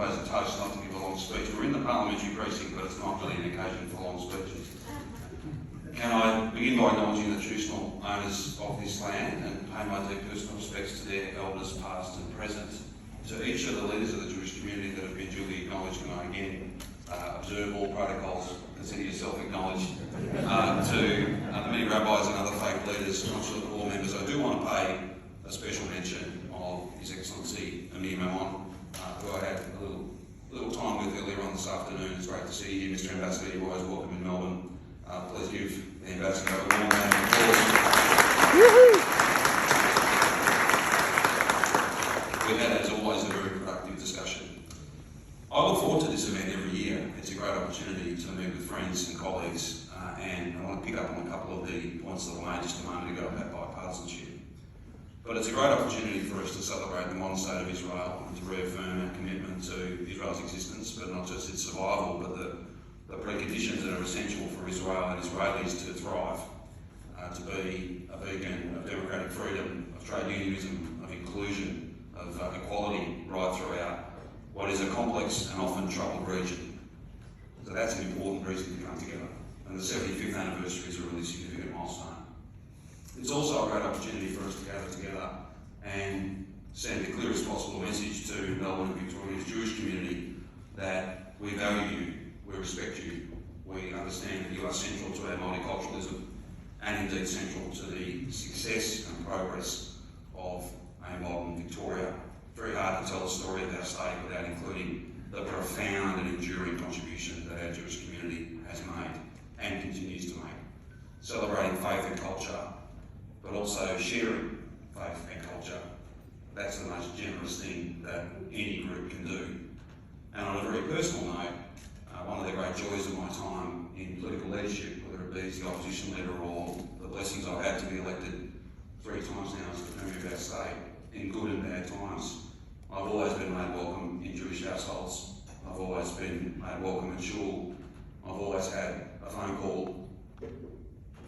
propose a toast not to give a long speech. We're in the parliamentary precinct, but it's not really an occasion for long speeches. Can I begin by acknowledging the traditional owners of this land and pay my deep personal respects to their elders past and present, to each of the leaders of the Jewish community that have been duly acknowledged, and I again observe all protocols, consider yourself acknowledged, to the many rabbis and other faith leaders, consular corps members. I do want to pay a special mention of His Excellency Amir Maimon, who I had a little time with earlier on this afternoon. It's great to see you, Mr. Ambassador. You're always welcome in Melbourne. Please give the Ambassador a warm round of applause. We've had, as always, a very productive discussion. I look forward to this event every year. It's a great opportunity to meet with friends and colleagues, and I want to pick up on a couple of the points that I made just a moment ago about bipartisanship. But it's a great opportunity for us to celebrate the modern state of Israel and to reaffirm our commitment to Israel's existence, but not just its survival, but the preconditions that are essential for Israel and Israelis to thrive, to be a beacon of democratic freedom, of trade unionism, of inclusion, of equality right throughout what is a complex and often troubled region. So that's an important reason to come together. And the 75th anniversary is a really significant milestone. It's also a great opportunity for us to gather together and send the clearest possible message to Melbourne and Victoria's Jewish community that we value you, we respect you, we understand that you are central to our multiculturalism and indeed central to the success and progress of a modern Victoria. Very hard to tell the story of our state without including the profound and enduring contribution that our Jewish community has made and continues to make. Celebrating faith and culture, but also sharing faith and culture. That's the most generous thing that any group can do. And on a very personal note, one of the great joys of my time in political leadership, whether it be as the opposition leader or the blessings I've had to be elected 3 times now as the Premier of our state, in good and bad times, I've always been made welcome in Jewish households. I've always been made welcome at shul. I've always had a phone call,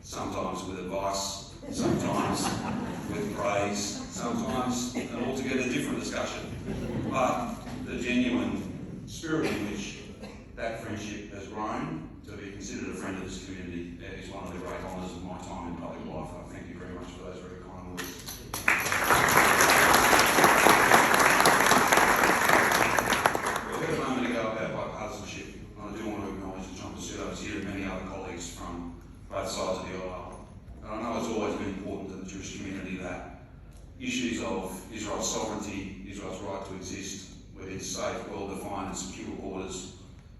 sometimes with advice, sometimes with praise, sometimes an altogether different discussion. But the genuine spirit in which that friendship has grown to be considered a friend of this community is one of the great honours of my time in public life. I thank you very much for those very kind words. We heard a moment ago about bipartisanship, and I do want to acknowledge that John Pursuto is here and many other colleagues from both sides of the aisle. And I know it's always been important to the Jewish community that issues of Israel's sovereignty, Israel's right to exist within safe, well-defined and secure borders,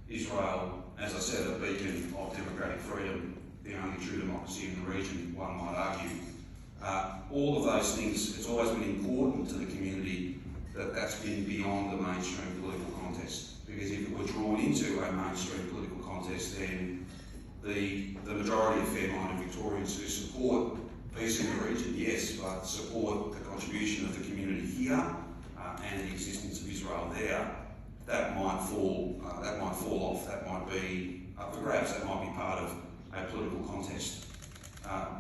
Israel, as I said, a beacon of democratic freedom, the only true democracy in the region, one might argue. All of those things, it's always been important to the community that that's been beyond the mainstream political contest. Because if it were drawn into a mainstream political contest, then the majority of fair-minded Victorians who support peace in the region, yes, but support the contribution of the community here and the existence of Israel there, that might fall off. That might be up for grabs. That might be part of a political contest.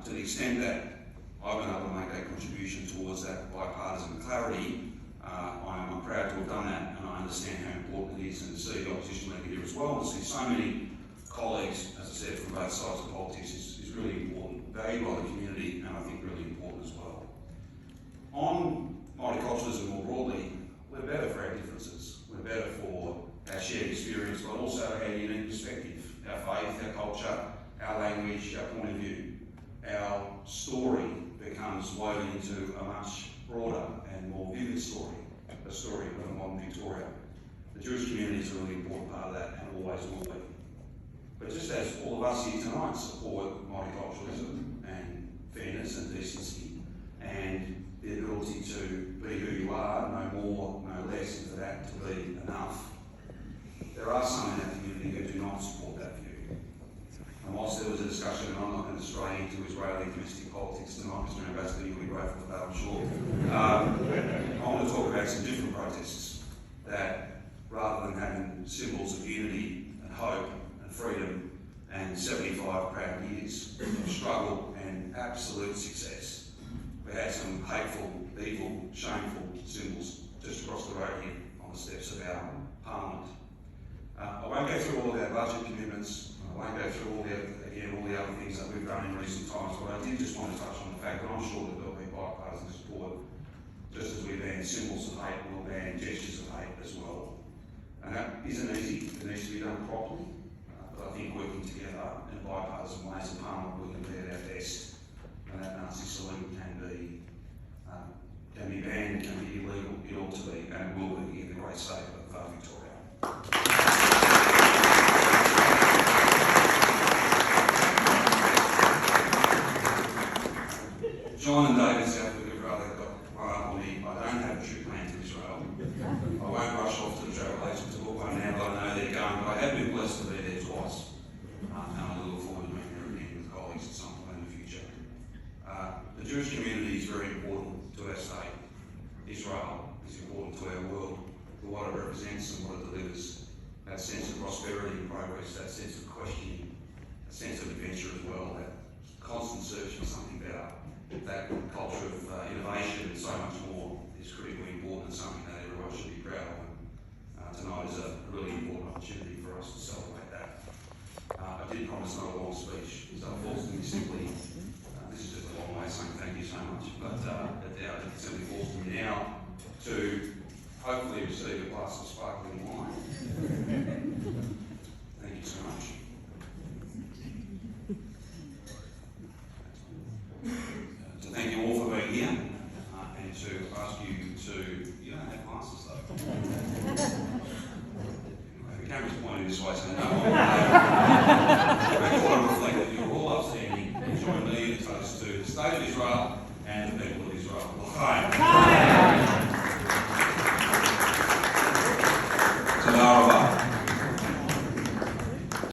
To the extent that I've been able to make a contribution towards that bipartisan clarity, I'm proud to have done that, and I understand how important it is, and to see the opposition leader here as well, and to see so many colleagues, as I said, from both sides of politics is really important, valued by the community, and I think really important as well. On multiculturalism more broadly, we're better for our differences. We're better for our shared experience, but also our unique perspective, our faith, our culture, our language, our point of view. Our story becomes woven into a much broader and more vivid story, a story of a modern Victoria. The Jewish community is a really important part of that and always will be. But just as all of us here tonight support multiculturalism and fairness and decency and the ability to be who you are, no more, no less, and for that to be enough, there are some in our community who do not support that view. And whilst there was a discussion, and I'm not going to stray into Israeli domestic politics tonight, Mr. Ambassador, you'll be grateful for that, I'm sure. I want to talk about some different protests that, rather than having symbols of unity and hope and freedom and 75 proud years of struggle and absolute success, we had some hateful, evil, shameful symbols just across the road here on the steps of our Parliament. budget commitments. I won't go through all the other things that we've done in recent times, but I did just want to touch on the fact that I'm sure that there'll be bipartisan support. Just as we ban symbols of hate, we'll ban gestures of hate as well. And that isn't easy. It needs to be done properly. But I think working together in bipartisan ways in Parliament, we can be at our best. And that Nazi salute can be banned, can be illegal. It ought to be, and it will be in the great state of Victoria. John and David Southwick have rather got one up on me. I don't have a trip planned to Israel. I won't rush off to the travel agent to book one now, but I know they're going. But I have been blessed to be there twice. And I look forward to meeting there again with colleagues at some point in the future. The Jewish community is very important to our state. Israel is important to our world, for what it represents and what it delivers. That sense of prosperity and progress, that sense of questioning, that sense of adventure as well, that constant search for something better. That culture of innovation and so much more is critically important and something that everyone should be proud of. And tonight is a really important opportunity for us to celebrate that. I did promise not a long speech, so it falls to me simply, this is just a long way of saying thank you so much, but it simply falls to me now to hopefully receive a glass of sparkling wine. Thank you so much. Thank you all for being here, and to ask you to, you don't have glasses though. The camera's pointing this way, so no one